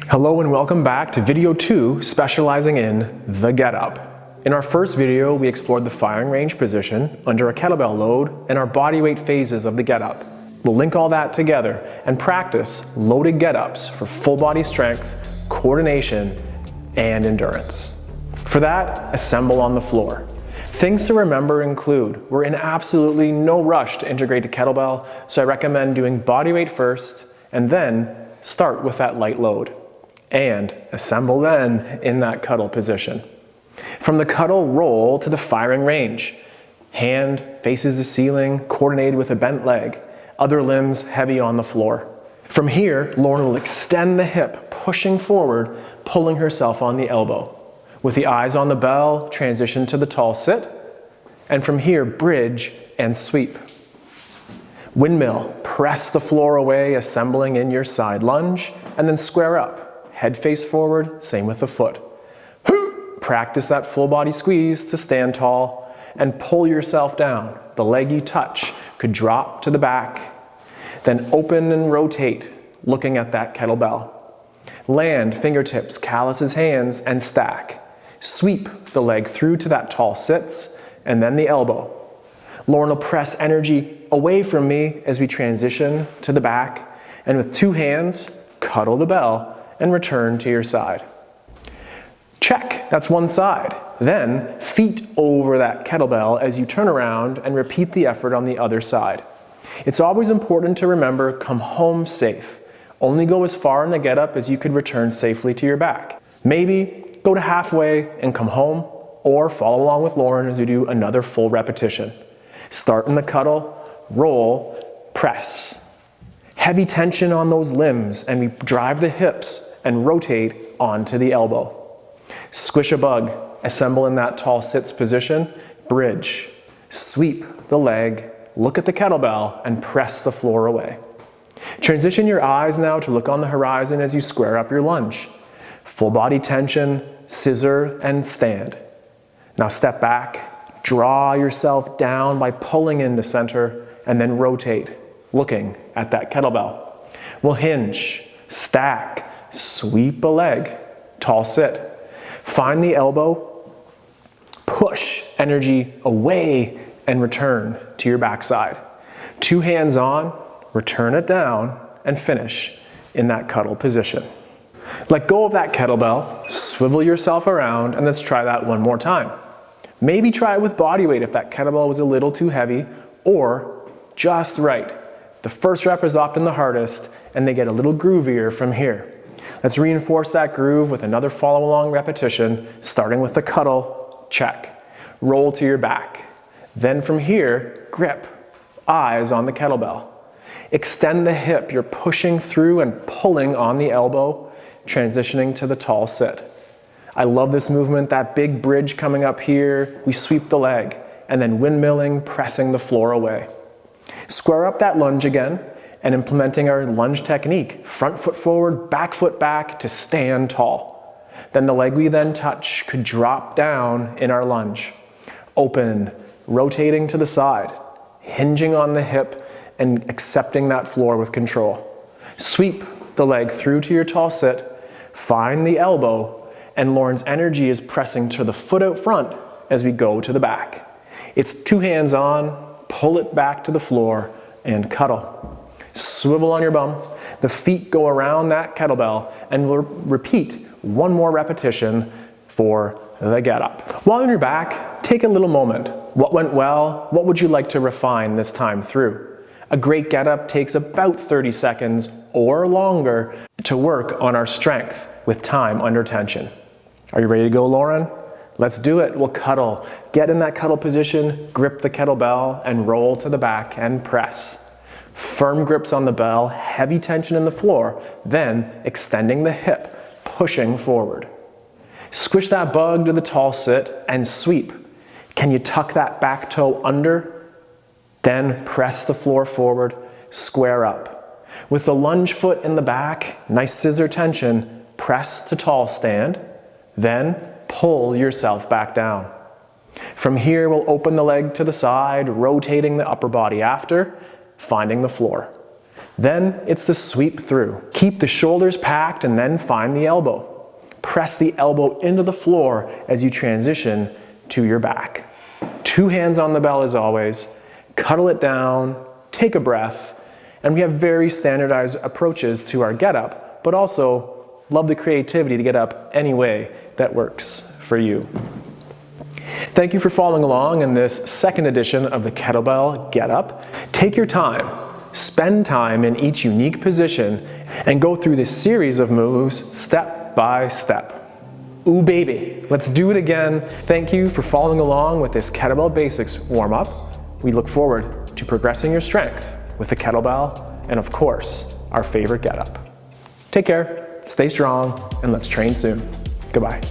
Hello and welcome back to video 2, specializing in the get-up. In our first video, we explored the firing range position under a kettlebell load and our body weight phases of the get-up. We'll link all that together and practice loaded get-ups for full body strength, coordination, and endurance. For that, assemble on the floor. Things to remember include, we're in absolutely no rush to integrate a kettlebell, so I recommend doing body weight first and then start with that light load. And assemble then in that cuddle position. From the cuddle, roll to the firing range. Hand faces the ceiling, coordinated with a bent leg. Other limbs heavy on the floor. From here, Lauren will extend the hip, pushing forward, pulling herself on the elbow. With the eyes on the bell, transition to the tall sit. And from here, bridge and sweep. Windmill, press the floor away, assembling in your side lunge, and then square up. Head face forward, same with the foot. Practice that full body squeeze to stand tall and pull yourself down. The leg you touch could drop to the back. Then open and rotate, looking at that kettlebell. Land, fingertips, calluses hands, and stack. Sweep the leg through to that tall sits, and then the elbow. Lauren will press energy away from me as we transition to the back, and with two hands, cuddle the bell and return to your side. Check, that's one side. Then feet over that kettlebell as you turn around and repeat the effort on the other side. It's always important to remember, come home safe. Only go as far in the get up as you could return safely to your back. Maybe go to halfway and come home, or follow along with Lauren as we do another full repetition. Start in the cuddle, roll, press. Heavy tension on those limbs, and we drive the hips and rotate onto the elbow. Squish a bug, assemble in that tall sits position, bridge. Sweep the leg, look at the kettlebell, and press the floor away. Transition your eyes now to look on the horizon as you square up your lunge. Full body tension, scissor, and stand. Now step back, draw yourself down by pulling into center, and then rotate, looking at that kettlebell. We'll hinge, stack, sweep a leg, tall sit. Find the elbow, push energy away and return to your backside. Two hands on, return it down, and finish in that cuddle position. Let go of that kettlebell, swivel yourself around, and let's try that one more time. Maybe try it with body weight if that kettlebell was a little too heavy, or just right. The first rep is often the hardest, and they get a little groovier from here. Let's reinforce that groove with another follow-along repetition, starting with the cuddle, check. Roll to your back. Then from here, grip, eyes on the kettlebell. Extend the hip, you're pushing through and pulling on the elbow, transitioning to the tall sit. I love this movement, that big bridge coming up here. We sweep the leg, and then windmilling, pressing the floor away. Square up that lunge again, and implementing our lunge technique. Front foot forward, back foot back to stand tall. Then the leg we then touch could drop down in our lunge. Open, rotating to the side, hinging on the hip and accepting that floor with control. Sweep the leg through to your tall sit, find the elbow, and Lauren's energy is pressing to the foot out front as we go to the back. It's two hands on, pull it back to the floor, and cuddle. Swivel on your bum. The feet go around that kettlebell, and we'll repeat one more repetition for the get up. While on your back, take a little moment. What went well? What would you like to refine this time through? A great get up takes about 30 seconds or longer to work on our strength with time under tension. Are you ready to go, Lauren? Let's do it. We'll cuddle. Get in that cuddle position, grip the kettlebell, and roll to the back and press. Firm grips on the bell, heavy tension in the floor, then extending the hip, pushing forward. Squish that bug to the tall sit and sweep. Can you tuck that back toe under? Then press the floor forward, square up. With the lunge foot in the back, nice scissor tension, press to tall stand, then pull yourself back down. From here, we'll open the leg to the side, rotating the upper body after, finding the floor. Then it's the sweep through. Keep the shoulders packed and then find the elbow. Press the elbow into the floor as you transition to your back. 2 hands on the bell as always. Cuddle it down, take a breath, and we have very standardized approaches to our get up, but also love the creativity to get up any way that works for you. Thank you for following along in this second edition of the Kettlebell Get Up. Take your time, spend time in each unique position, and go through this series of moves step by step. Ooh baby, let's do it again. Thank you for following along with this Kettlebell Basics warm-up. We look forward to progressing your strength with the kettlebell and of course, our favorite get up. Take care, stay strong, and let's train soon. Goodbye.